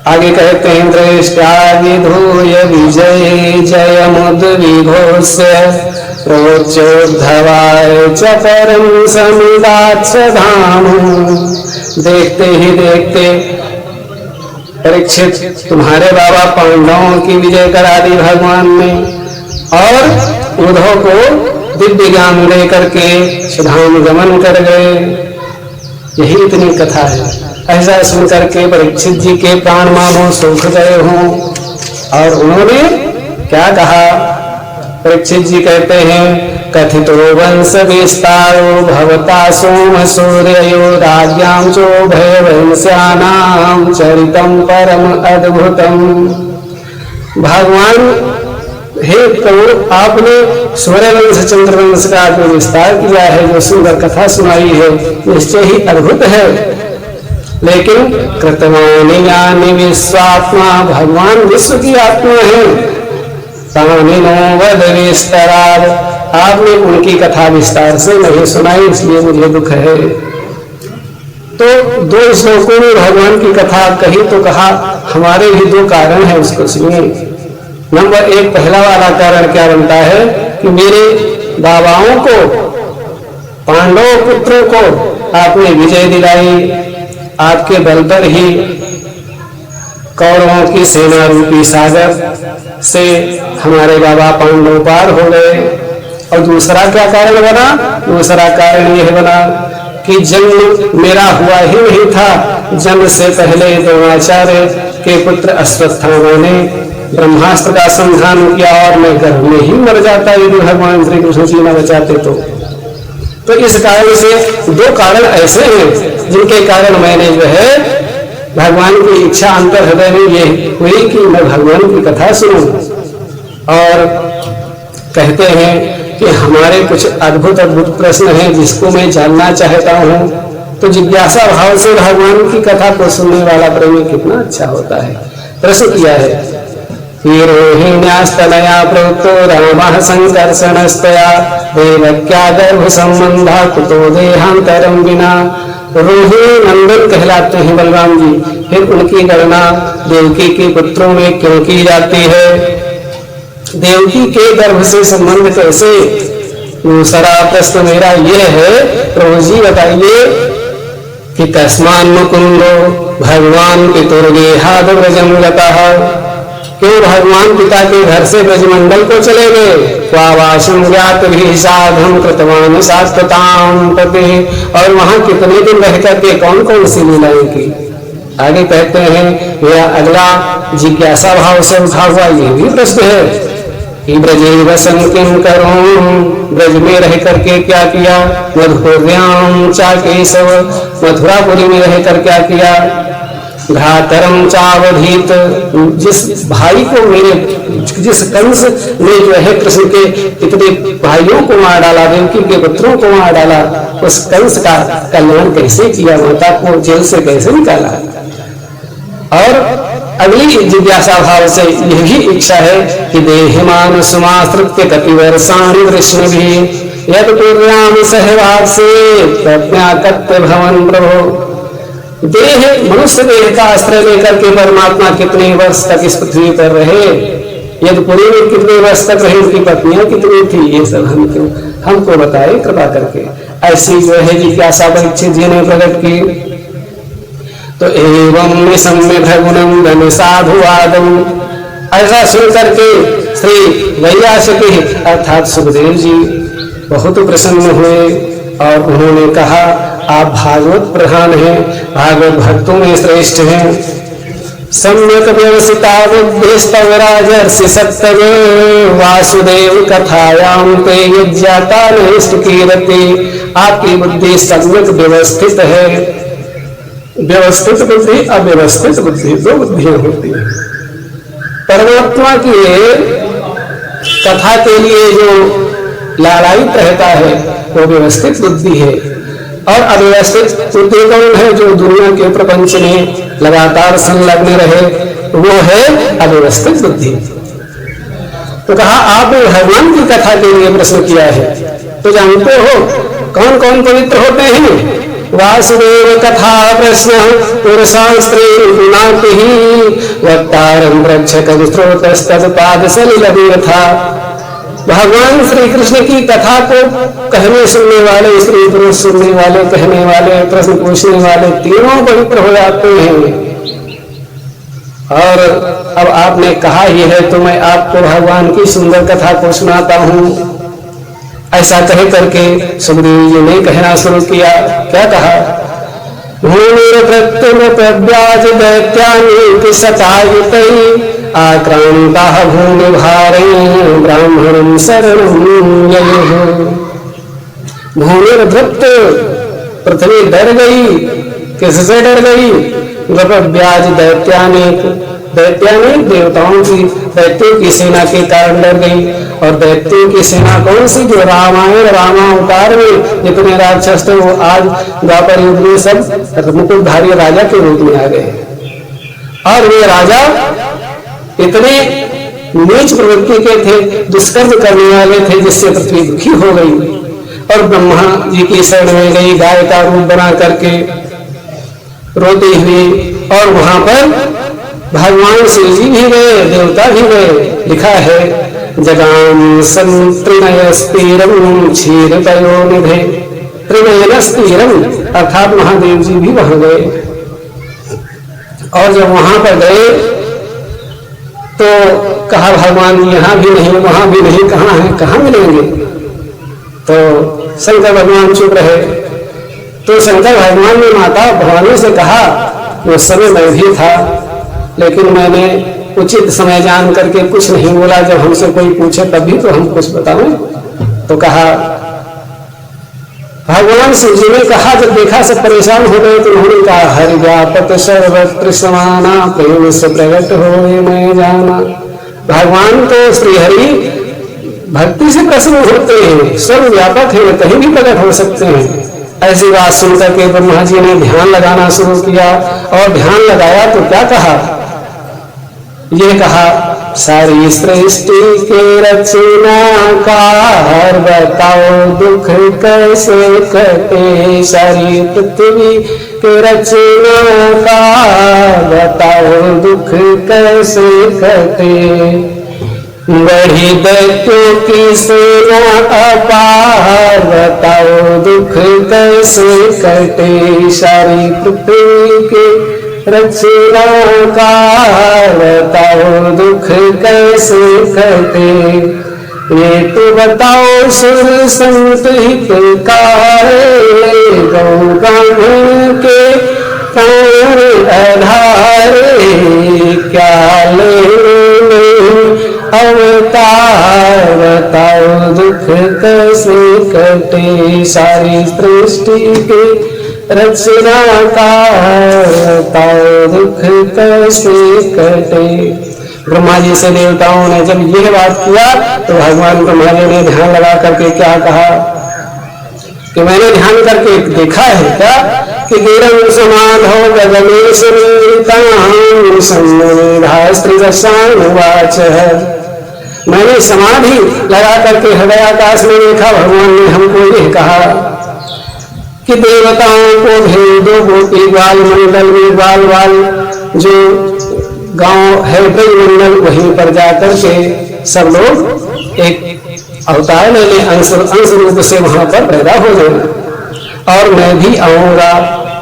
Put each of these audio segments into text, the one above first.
आगे कहते हैं दृष्टाविधूय विजय जय मुद्विघोष्य प्रोच्योद्धवाय च परम समिदाच्च धाम। देखते ही देखते परीक्षित तुम्हारे बाबा पांडवों की विजय करा दी भगवान ने, और उद्धव को दिव्य ज्ञान लेकर के सुधाम गमन कर गए। यही इतनी कथा है। ऐसा सुनकर के परीक्षित जी के प्राण मानो सूख गए हों। और उन्होंने क्या कहा? परीक्षित जी कहते हैं कथितो वंश विस्तारो भवता सोम सूर्यो राज्ञां चो भयवंश्यानां चरितम परम अद्भुतम। भगवान हे प्रभु, आपने सूर्यवंश चंद्रवंश का जो विस्तार किया है, जो सुंदर कथा सुनाई है, निश्चय ही अद्भुत है। लेकिन कृतवाणी यानी विश्वात्मा, भगवान विश्व की आत्मा है। तानिनो वद विस्तराद, आपने उनकी कथा विस्तार से नहीं सुनाई, इसलिए मुझे दुख है। तो दो श्लोकों में भगवान की कथा कही तो कहा हमारे भी दो कारण है, उसको सुनिए। नंबर एक, पहला वाला कारण क्या बनता है कि मेरे बाबाओं को, पांडव पुत्रों को आपने विजय दिलाई। आपके बल पर ही कौरवों की सेना रूपी सागर से हमारे बाबा पांडव पार हो गए। और दूसरा क्या कारण बना? दूसरा कारण यह बना कि जन्म मेरा हुआ ही नहीं था। जन्म से पहले द्रोणाचार्य के पुत्र अश्वत्थामा ने ब्रह्मास्त्र का संधान किया और मैं गर्भ में ही मर जाता यदि भगवान श्री कृष्ण जी न बचाते तो इस कारण से दो कारण ऐसे हैं जिनके कारण मैंने जो है भगवान की इच्छा अंतर हृदय में ये हुई कि मैं भगवान की कथा सुनूं। और कहते हैं कि हमारे कुछ अद्भुत अद्भुत प्रश्न हैं जिसको मैं जानना चाहता हूं। तो जिज्ञासा भाव से भगवान की कथा को सुनने वाला प्रेमी कितना अच्छा होता है। प्रश्न किया है रोहिण्यास्तनया प्रोक्तो रामः संकर्षणस्तया देवक्या गर्भ संबंधा कुतो देहांतरम विना। रोहिणी नंदन कहलाते हैं बलराम जी, फिर उनकी गणना देवकी के पुत्रों में क्यों की जाती है? देवकी के गर्भ से संबंध कैसे? दूसरा प्रश्न मेरा यह है, प्रभु जी बताइए कि कस्मान मुकुंदो भगवान पितुर्गेहाद व्रजम गतः, क्यों भगवान पिता के घर से ब्रजमंडल को चले गए? स्वावासम ज्ञात भी साधम कृतवान सात्वताम पते, और वहां कितने दिन रह करके कौन कौन सी लीलाएं की? आगे कहते हैं यह अगला जिज्ञासा भाव से उठा हुआ ये भी प्रश्न है कि ब्रजे वसन किम करूं, ब्रज में रह करके क्या किया? मधुपुर्याम चा केशव, मथुरापुरी में रहकर क्या किया? घातरम चावधीत, जिस भाई को मेरे, जिस कंस ने जो है कृष्ण के इतने भाइयों को मार डाला, देवकी के पुत्रों को मार डाला, उस कंस का कल्याण कैसे किया? माता को जेल से कैसे निकाला? और अगली जिज्ञासा भाव से यही इच्छा है कि देहमान सुमाश्रित्य कतिवर्षाणि वृष्णिभिः यत् कुर्याम सहवाग से प्रज्ञाकत्य भवन प्रभो। देह, मनुष्य देह का आश्रय लेकर के परमात्मा कितने वर्ष तक इस पृथ्वी पर रहे? यदुपुरी में कितने वर्ष तक रहे? उनकी पत्नियां कितनी थी? ये सब हमको बताए कृपा करके। ऐसी जो है जिज्ञासा परीक्षित जी ने प्रकट की। तो एवं निसम्य भगुनम धन साधुवादम, ऐसा सुन करके श्री वैयासकी अर्थात सुखदेव जी बहुत प्रसन्न हुए और उन्होंने कहा आप भागवत प्रधान हैं, भागवत भक्तों में श्रेष्ठ हैं। सम्यक व्यवसिता बुद्धिस्तव राजर्षि सत्तव वासुदेव कथायाम ते यज्ञाता कीरति। आपकी बुद्धि सम्यक व्यवस्थित है। व्यवस्थित बुद्धि, अव्यवस्थित बुद्धि, दो बुद्धियां होती हैं। परमात्मा की कथा के लिए जो लालायित रहता है वो व्यवस्थित बुद्धि है, और अव्यवस्थित बुद्धि कौन है? जो दुनिया के प्रपंच में लगातार संलग्न रहे, वो है अव्यवस्थित बुद्धि। तो कहा आपने भगवान की कथा के लिए प्रश्न किया है, तो जानते हो कौन कौन पवित्र होते हैं? वासुदेव कथा प्रश्न पुरुषास्त्री पुनाति वक्तारं रक्षकं स्रोतस्तत्पाद सलिल था। भगवान श्री कृष्ण की कथा को कहने सुनने वाले, स्त्री पुरुष सुनने वाले, कहने वाले, प्रश्न पूछने वाले तीनों पवित्र हो जाते हैं। और अब आपने कहा ही है तो मैं आपको भगवान की सुंदर कथा को सुनाता हूं। ऐसा कह करके सुखदेव जी ने कहना शुरू किया। क्या कहा? भूमिर्भृत्यनुप्रव्याज दैत्यानीति सतायुतैः आक्रान्ताः भूमिभारेण ब्राह्मणं शरणं ययुः। भूमिर्भृत्य, पृथ्वी डर गई। किससे डर गई? प्रव्याज दैत्यानीक, दैत्यानीक देवताओं की, दैत्यों की सेना के कारण डर गई। और दैत्यों की सेना कौन सी? जो रामायण रामावतार में जितने राक्षस थे वो आज द्वापर युग में सब मुकुटधारी राजा के रूप में आ गए। और वे राजा इतने नीच प्रवृत्ति के थे, दुष्कर्म करने वाले थे, जिससे पृथ्वी दुखी हो गई और ब्रह्मा जी की शरण में गई गाय का रूप बना करके रोती हुई। और वहां पर भगवान शिव जी भी गए, देवता भी गए। लिखा है जगाम संत्रिनयस्तीरम क्षीर पयोनिधे। त्रिनयनस्तीरम अर्थात महादेव जी भी वहां गए। और जब वहां पर गए तो कहा भगवान यहाँ भी नहीं, वहां भी नहीं, कहाँ है, कहाँ मिलेंगे? तो शंकर भगवान चुप रहे। तो शंकर भगवान ने माता भवानी से कहा, उस समय मैं भी था, लेकिन मैंने उचित समय जान करके कुछ नहीं बोला। जब हमसे कोई पूछे तभी तो हम कुछ बताएं। तो कहा, भगवान शिव जी ने कहा, जब देखा सब परेशान हो गए तो उन्होंने कहा, हरि व्यापक सर्वत्र समाना प्रेम से प्रकट हो मैं जाना। भगवान तो श्रीहरि भक्ति से प्रसन्न होते हैं, सर्वव्यापक है, कहीं भी प्रकट हो सकते हैं। ऐसी बात सुनकर के ब्रह्मा जी ने ध्यान लगाना शुरू किया। और ध्यान लगाया तो क्या कहा? ये कहा, सारी सृष्टि के रचनाकार बताओ दुख कैसे कटे। सारी पृथ्वी के रचनाकार बताओ दुख कैसे कटे। बढ़ी दैत्यों की सेना अपार बताओ दुख कैसे कटे। सारी पृथ्वी के रचनाकार बताओ दुख कैसे कटे। ये तो बताओ सुर संत हितकारे गौगण के प्राण आधारे। क्या लेने अवतार बताओ दुख कैसे कटे। सारी सृष्टि के रचनाकार बताओ दुख कैसे कटे। ब्रह्मा जी से देवताओं ने जब यह बात किया तो भगवान ब्रह्मा जी ने ध्यान लगा करके क्या कहा कि मैंने ध्यान करके देखा है क्या कि गिरं समाधौ गगनेश नीतां संनिधास्त्रिदशानुवाच। मैंने समाधि लगा करके हृदय आकाश में देखा। भगवान ने हमको यह कहा कि देवताओं को भेज दो गोपी ग्वाल मंडल में, ग्वाल वाल जो गांव है ब्रजमंडल, वहीं पर जाकर के सब लोग एक अवतार ले लें, अंश रूप से वहां पर पैदा हो जाए। और मैं भी आऊंगा।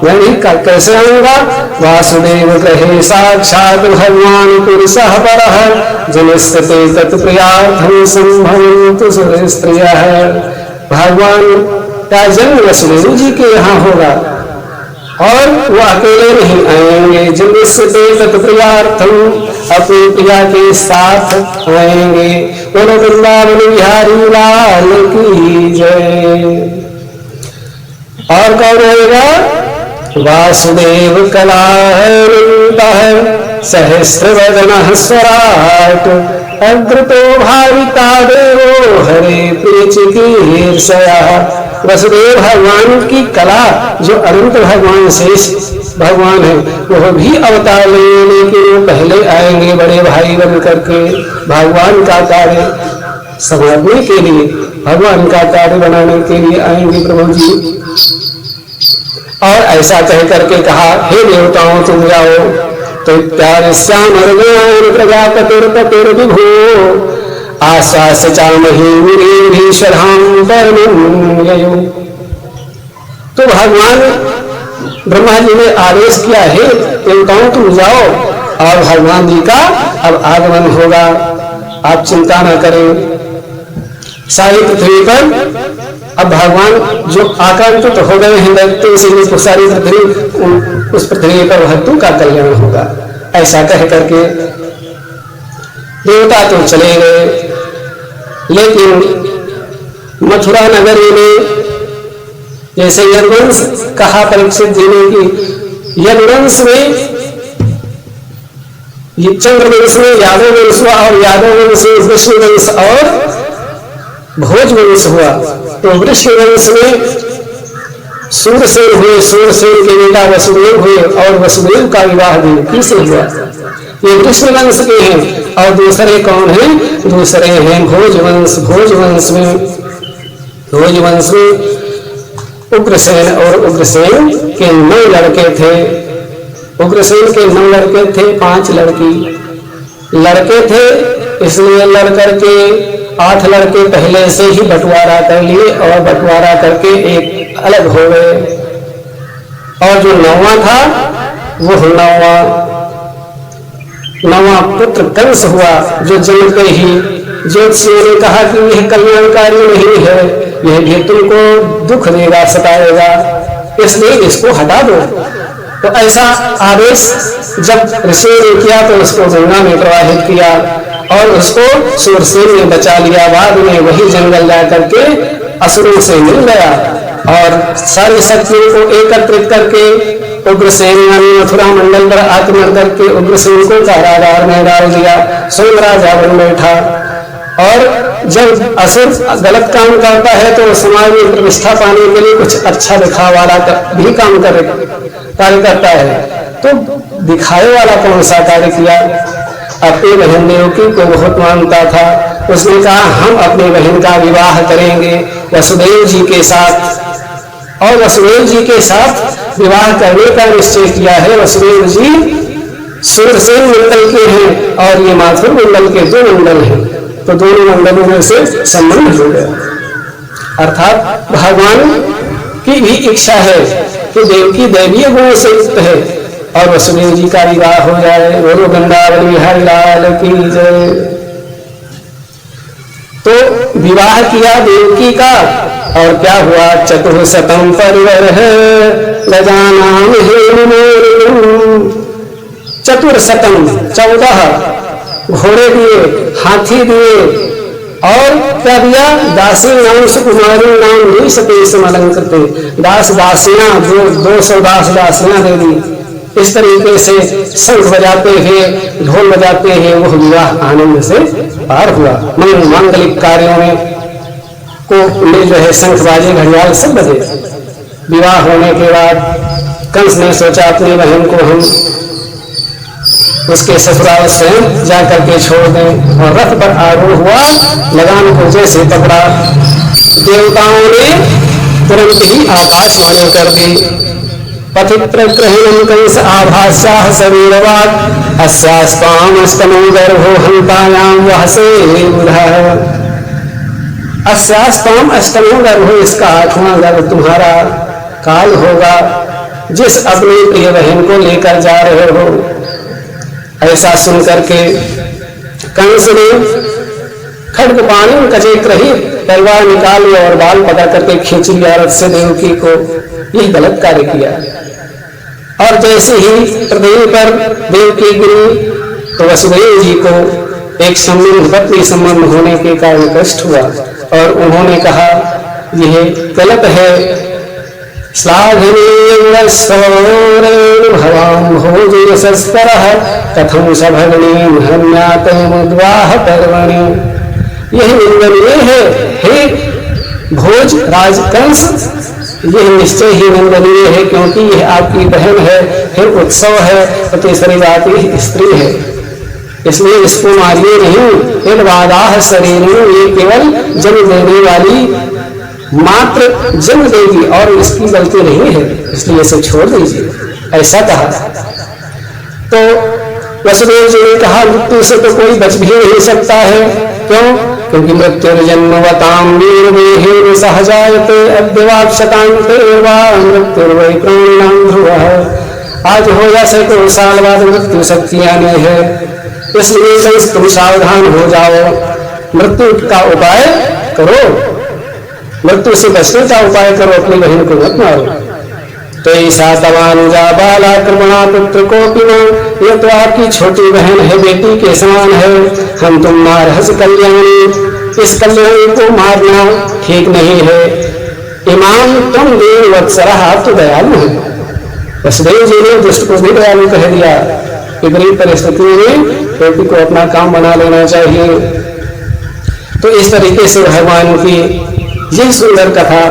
मैं भी कैसे आऊंगा? वासुदेव कहे साक्षात भगवान पुरुषः परः जनिष्यते तत्प्रियार्थं संभवन्तु सुरस्त्रियः। भगवान का जन्म वसुदेव जी के यहाँ होगा और वो अकेले नहीं आएंगे। जनिष्यते तत्प्रियार्थं, अपनी प्रिया के साथ आएंगे। बोलो वृंदावन बिहारी लाल की जय। और कौन आएगा? वासुदेव कलानन्दः सहस्रवदनः स्वराट अग्रतो भाविता देवो हरे प्रियचिकीर्षया। वसुदेव भगवान की कला, जो अनंत भगवान शेष भगवान है, वह भी अवतार लेने के लिए पहले आएंगे बड़े भाई बन करके। भगवान का कार्य संभालने के लिए, भगवान का कार्य बनाने के लिए आएंगे प्रभु जी। और ऐसा कह करके कहा, हे देवताओं तुम जाओ। तो प्यार श्याम प्रजापतिर विभो आश्वास्य चामही शराम। तो भगवान ब्रह्मा जी ने आदेश किया, हे देवताओं तुम जाओ और भगवान जी का अब आगमन होगा, आप चिंता न करें। सारी पृथ्वी पर अब भगवान जो आकांक्षित तो हो गए हैं दैत्यों से, तो सारी पृथ्वी, उस पृथ्वी पर भक्तों का कल्याण होगा। ऐसा कह करके देवता तो चले गए, लेकिन मथुरा नगरी में जैसे यदुवंश कहा परीक्षित जी ने कि यदुवंश में, चंद्रवंश में यादव वंश हुआ और यादव वंश में विष्णुवंश और भोज वंश हुआ। तो विष्णुवंश में सूरसेन हुए, सूरसेन के बेटा वसुदेव हुए और वसुदेव का विवाह देवकी से हुआ। ये विष्णुवंश के हैं। और दूसरे कौन हैं? दूसरे हैं भोजवंश। भोजवंश में उग्रसेन, और उग्रसेन के 9 लड़के थे। उग्रसेन के 9 लड़के थे, 5 लड़के थे, इसलिए लड़ करके 8 लड़के पहले से ही बंटवारा कर लिए और बंटवारा करके एक अलग हो गए। और जो 9वां था वो 9वां पुत्र कंस हुआ, जो जन्मते ही ज्योतिषियों ने कहा कि यह कल्याणकारी नहीं है, यह भी तुमको दुख देगा, सताएगा, इसलिए इसको हटा दो। तो ऐसा आदेश जब ऋषि ने किया तो उसको गंगा में प्रवाहित किया और उसको सूरसेन ने बचा लिया। बाद में वही जंगल जा करके असुरों से मिल गया और सारी शक्तियों को एकत्रित करके उग्रसेन यानी मथुरा मंडल पर आक्रमण करके उग्रसेन को कारागार में डाल दिया। स्वयं राजा बन बैठा। और जब असुर गलत काम करता है तो समाज में प्रतिष्ठा पाने के लिए कुछ अच्छा दिखावा वाला भी कार्य करता है। तो दिखाए वाला कौन सा कार्य किया? अपनी बहन देवकी को बहुत मानता था। उसने कहा हम अपनी बहन का विवाह करेंगे वसुदेव जी के साथ, और वसुदेव जी के साथ विवाह करने का निश्चय किया है। वसुदेव जी सूरसेन मंडल के हैं और ये माथुर मंडल के 2 मंडल हैं, तो दोनों मंडलों में से संबंध हो गया। अर्थात भगवान की भी इच्छा है कि देवकी दैवीय गुणों से युक्त है और वसुदेव जी का विवाह हो जाए। बोलो वृंदावन बिहारी लाल की जय। तो विवाह किया देवकी का और क्या हुआ? चतुर्शतम परिवर है गजानाम हेम। चतुर्शतम 14 घोड़े दिए, हाथी दिए और क्या दिया? दासी नाम सुकुमारी नाम नहीं सके समलंकृत। दास दासियां 200 दास दासियां दे दी। इस तरीके से शंख बजाते हुए ढोल बजाते हुए वो विवाह आनंद से पार हुआ। मांगलिक कार्यों में को मिल रहे शंख बाजे घड़ियाल सब बजे। विवाह होने के बाद कंस ने सोचा अपनी बहन को हम उसके ससुराल स्वयं जाकर के छोड़ दें और रथ पर आरूढ़ हुआ, लगान को जैसे पकड़ा। देवताओं ने तुरंत ही आकाशवाणी कर दी। पथित प्रग्रहणं कंस आभास्याः शरीरवाक् अस्यास्ताम् अष्टमो गर्भो हन्तायां वहसे बुधः। अस्यास्ताम् अष्टमो गर्भो, इसका 8वां गर्भ तुम्हारा काल होगा जिस अपनी प्रिय बहन को लेकर जा रहे हो। ऐसा सुन करके कंस ने खड्ग पानी कचेक रही तलवार निकाली और बाल पकड़ करके खींच लिया रथ से देवकी को। यह गलत कार्य किया। और जैसे ही पृथ्वी पर देवकी गिरी तो वसुदेव जी को एक संबंध पत्नी संबंध होने के कारण कष्ट हुआ और उन्होंने कहा यह गलत है। कथम सभगणीं हन्यातमुद्वाह पर्वणि। यह निंदनीय है हे भोज राजकंस, यह निश्चय ही निंदनीय है क्योंकि यह आपकी बहन है, फिर उत्सव है, तीसरी बात स्त्री है, इसलिए इसको मारिए नहीं। इन वादाह शरीर, ये केवल जन्म देने वाली मात्र जन्म देगी और इसकी गलती नहीं है, इसलिए इसे छोड़ दीजिए, ऐसा कहा। तो वसुदेव जी ने कहा मृत्यु से तो कोई बच भी नहीं सकता है। क्यों? क्योंकि मृत्युर्जन्मवतां वीर सहजायते अद्यवाक्षतान्ते वा मृत्युर्वै प्राणिनां ध्रुवः। आज हो या सैकड़ों साल बाद मृत्यु सबकी आनी है, इसलिए तुम सावधान हो जाओ, मृत्यु का उपाय करो, मृत्यु से बचने का उपाय करो, अपनी बहन को मत मारो। तो ऐसा तवानुजा बाला कृपणा पुत्र को पिनो, ये तो आपकी छोटी बहन है, बेटी के समान है। हम तुम मारहस कल्याणी, इस कल्याणी को मारना ठीक नहीं है। इमाम तुम देव वत्सरः, आप तो दयालु है। वसुदेव जी ने दुष्ट को भी दयालु कह दिया। विपरीत परिस्थितियों में बेटी को अपना काम बना लेना चाहिए। तो इस तरीके से भगवान की यह सुंदर कथा,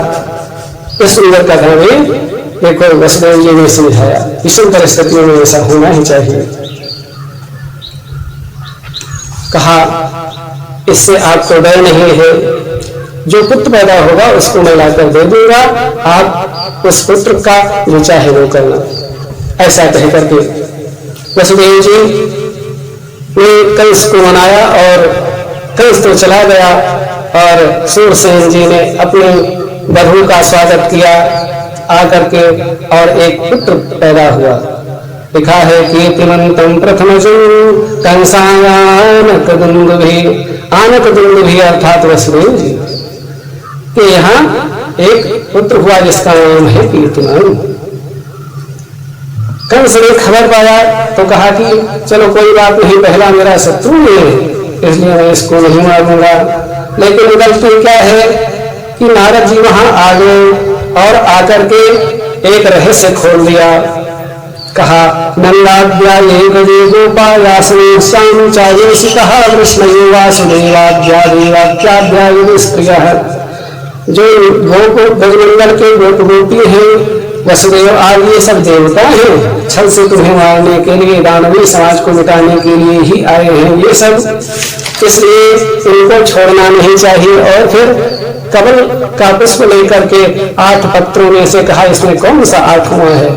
इस सुंदर कथा में देखो वसुदेव जी ने समझाया विषम परिस्थितियों में ऐसा होना ही चाहिए। कहा इससे आपको डर नहीं है, जो पुत्र पैदा होगा उसको मैं लाकर दे दूंगा, आप उस पुत्र का जो चाहे वो करना। ऐसा कह करके वसुदेव जी ने कंस को मनाया और कंस तो चला गया और सूरसेन जी ने अपने बहू का स्वागत किया आकर के और एक पुत्र पैदा हुआ। लिखा है कीर्तिमंतम प्रथमजं कंसायानकदुंदुभि, आनकदुंदुभि अर्थात वसुदेव जी के यहाँ एक पुत्र हुआ जिसका नाम है कीर्तिमान। कंस ने खबर पाया तो कहा कि चलो कोई बात नहीं, पहला मेरा शत्रु है इसलिए मैं इसको नहीं मारूंगा। लेकिन गलती क्या है कि नारद जी वहां आ गए और आकर के एक रहस्य खोल दिया। कहा नंदाद्याये गजे गोपायासने श्याम चायेषु कहा कृष्णयो वासुदेवाद्यादेवाद्याद्याय स्त्रियः। जो गोप ब्रजमंडल के गोप गोपी हैं, वसुदेव आदि ये सब देवता हैं, छल से तुम्हें मारने के लिए, दानवी समाज को मिटाने के लिए ही आए हैं ये सब, इसलिए इनको छोड़ना नहीं चाहिए। और फिर कमल का पुष्प लेकर के 8 पत्रों में से कहा इसमें कौन सा 8वां है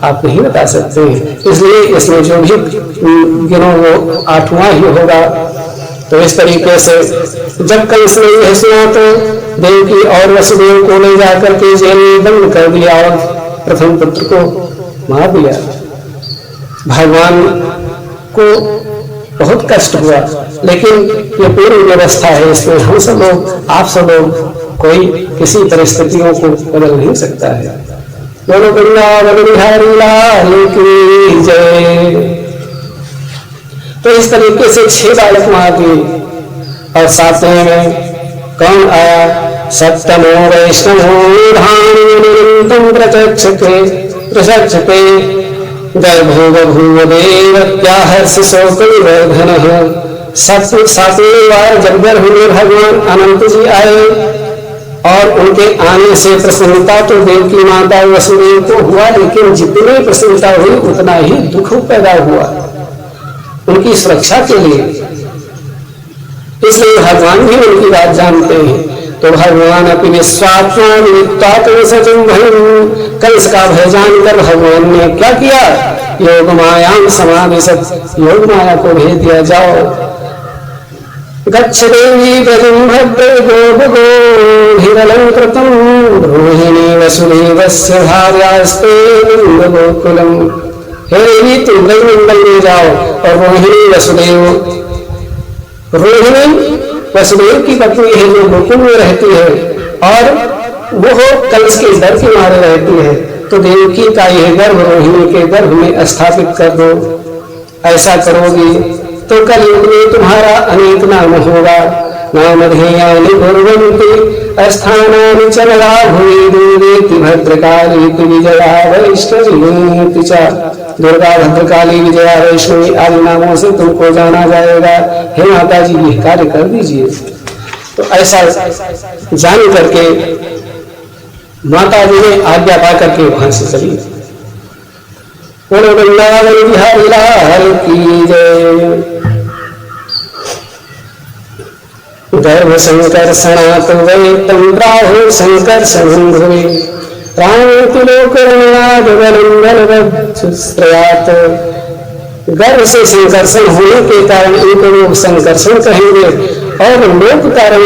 आप नहीं बता सकते हैं, इसलिए इसमें जो भी गिनो वो 8वां ही होगा। तो इस तरीके से जब कंस ने यह सुना तो देवकी और वसुदेव को ले जाकर के जेल में बंद कर दिया और प्रथम पुत्र को मार दिया। भगवान को बहुत कष्ट हुआ, लेकिन ये पूरी व्यवस्था है, इसमें हम सब लोग, आप सब लोग, कोई किसी परिस्थितियों को बदल नहीं सकता है। बोलो वृंदावन बिहारी लाल की जय। तो इस तरीके से 6 बालक मार दिए और 7वें में कौन आया? सप्तमो वैष्णवो धाम प्रचक्षते गर्भो बभूव देवत्याहर्षि शोकविवर्धनः। 7वें बार जब गर्भ में भगवान अनंत जी आए और उनके आने से प्रसन्नता तो देवकी माता वसुदेव को हुआ, लेकिन जितनी प्रसन्नता हुई उतना ही दुख पैदा हुआ उनकी सुरक्षा के लिए, इसलिए भगवान भी उनकी बात जानते हैं। तो भगवान अपनी विश्वात्मा कंस का भय जानकर भगवान ने क्या किया? योग मायाम समावेशत, योग माया को भेज दिया, जाओ गच्छ देवी ब्रजं भद्रे गोपगोभिरलंकृतं रोहिणी वसुदेवस्य भार्यास्ते गोकुलम्। हे देवी तुम ब्रजमंडल में जाओ और रोहिणी वसुदेव की पत्नी है जो गोकुल में रहती है और वो कंस के डर के मारे रहती है, तो देवकी का यह गर्भ रोहिणी के गर्भ में स्थापित कर दो। ऐसा करोगी तो कल युग में तुम्हारा अनेक नाम होगा। नामधेयानि कुर्वन्ति स्थानानि च भूमि देवेति भद्रकाली विजया वैष्णवी च। दुर्गा, भद्रकाली, विजया, वैष्णवी आदि नामों से तुमको जाना जाएगा। हे माता जी ये कार्य कर दीजिए। तो ऐसा जान करके माता जी ने आज्ञा पा करके वहां से चली। बोलो वृंदावन बिहारी लाल की जय। गर्भ संकर्षणात् वै तं प्राहुः संकर्षणं ध्रुवे प्राणोतिलोकरणाद् बलं बलवच्छुस्त्रयात्। गर्भ से संकर्षण होने के कारण इनको लोग संकर्षण कहेंगे और लोक कारण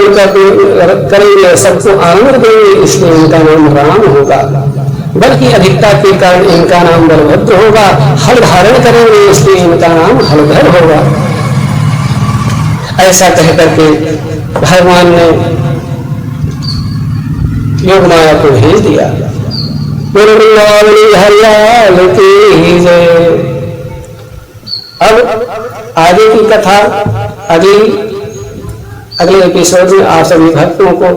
करेंगे, सबको आनंद देंगे, इसलिए इनका नाम राम होगा। बल्कि अधिकता के कारण इनका नाम बलभद्र होगा। हल धारण करेंगे इसलिए इनका नाम हलधर होगा। ऐसा कह करके भगवान ने योग माया को भेज दिया। हरियाल की जय। अब आगे की कथा अगले एपिसोड में आप सभी भक्तों को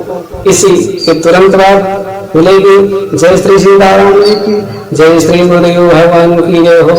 इसी के तुरंत बाद मिलेगी। जय श्री सीताराम जी की जय, श्री गुरुदेव भगवान की जय हो।